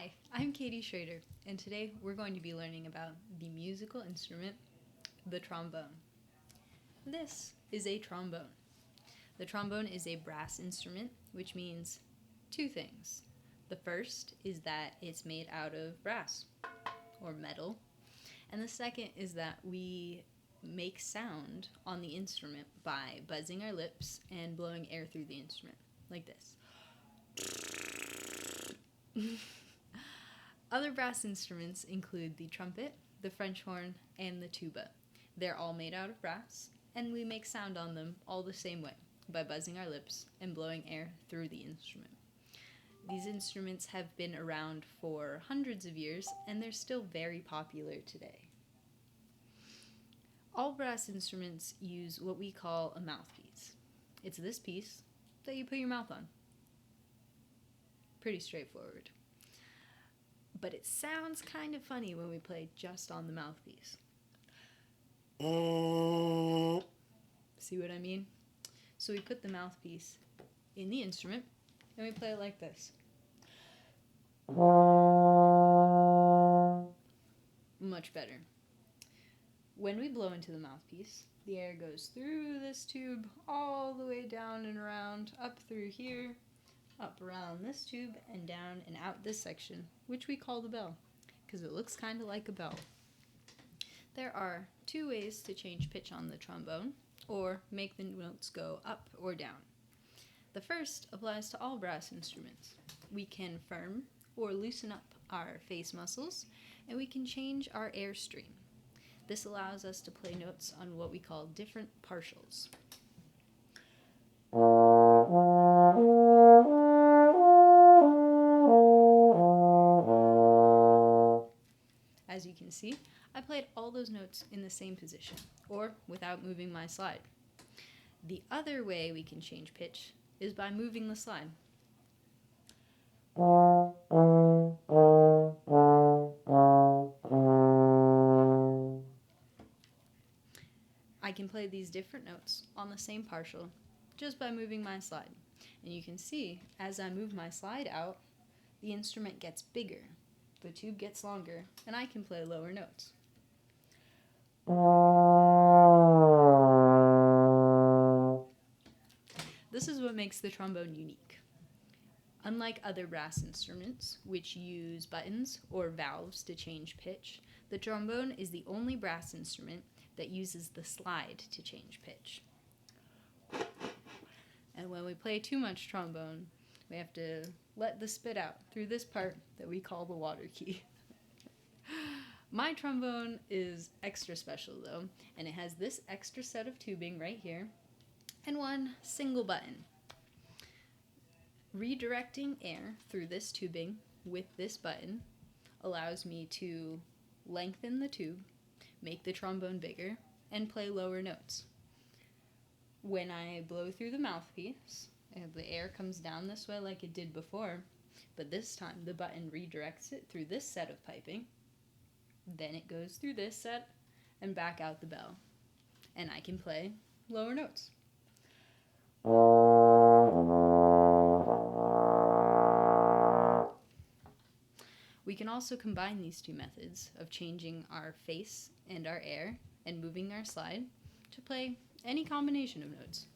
Hi, I'm Katie Schraeder, and today we're going to be learning about the musical instrument, the trombone. This is a trombone. The trombone is a brass instrument, which means two things. The first is that it's made out of brass or metal, and the second is that we make sound on the instrument by buzzing our lips and blowing air through the instrument, like this. Other brass instruments include the trumpet, the French horn, and the tuba. They're all made out of brass, and we make sound on them all the same way, by buzzing our lips and blowing air through the instrument. These instruments have been around for hundreds of years, and they're still very popular today. All brass instruments use what we call a mouthpiece. It's this piece that you put your mouth on. Pretty straightforward. But it sounds kind of funny when we play just on the mouthpiece. See what I mean? So we put the mouthpiece in the instrument and we play it like this. Much better. When we blow into the mouthpiece, the air goes through this tube all the way down and around, up through here, up around this tube, and down and out this section, which we call the bell, because it looks kind of like a bell. There are two ways to change pitch on the trombone, or make the notes go up or down. The first applies to all brass instruments. We can firm or loosen up our face muscles, and we can change our airstream. This allows us to play notes on what we call different partials. As you can see, I played all those notes in the same position, or without moving my slide. The other way we can change pitch is by moving the slide. I can play these different notes on the same partial just by moving my slide. And you can see, as I move my slide out, the instrument gets bigger, the tube gets longer, and I can play lower notes. This is what makes the trombone unique. Unlike other brass instruments, which use buttons or valves to change pitch, the trombone is the only brass instrument that uses the slide to change pitch. And when we play too much trombone, we have to let the spit out through this part that we call the water key. My trombone is extra special though, and it has this extra set of tubing right here, and one single button. Redirecting air through this tubing with this button allows me to lengthen the tube, make the trombone bigger, and play lower notes. When I blow through the mouthpiece, the air comes down this way like it did before, but this time the button redirects it through this set of piping, then it goes through this set and back out the bell, and I can play lower notes. We can also combine these two methods of changing our face and our air and moving our slide to play any combination of notes.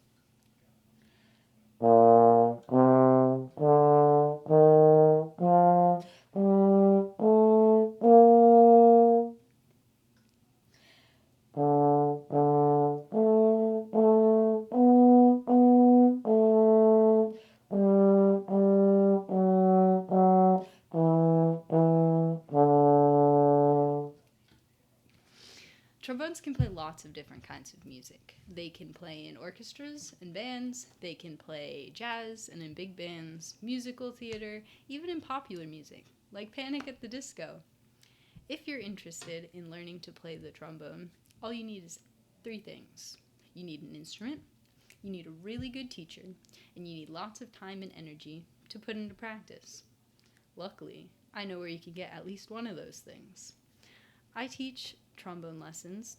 Trombones can play lots of different kinds of music. They can play in orchestras and bands, they can play jazz and in big bands, musical theater, even in popular music, like Panic at the Disco. If you're interested in learning to play the trombone, all you need is three things. You need an instrument, you need a really good teacher, and you need lots of time and energy to put into practice. Luckily, I know where you can get at least one of those things. I teach trombone lessons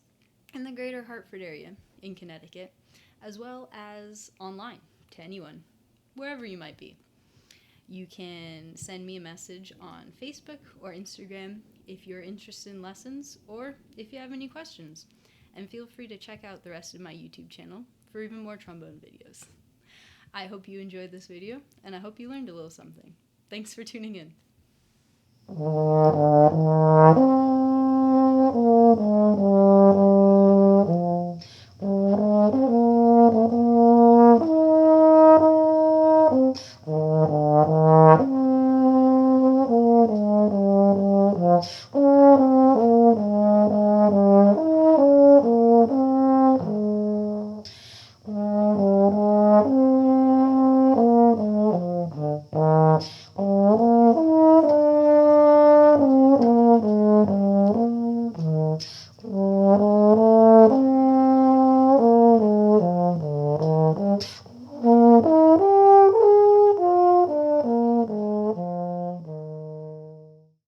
in the greater Hartford area in Connecticut, as well as online to anyone, wherever you might be. You can send me a message on Facebook or Instagram if you're interested in lessons or if you have any questions. And feel free to check out the rest of my YouTube channel for even more trombone videos. I hope you enjoyed this video, and I hope you learned a little something. Thanks for tuning in.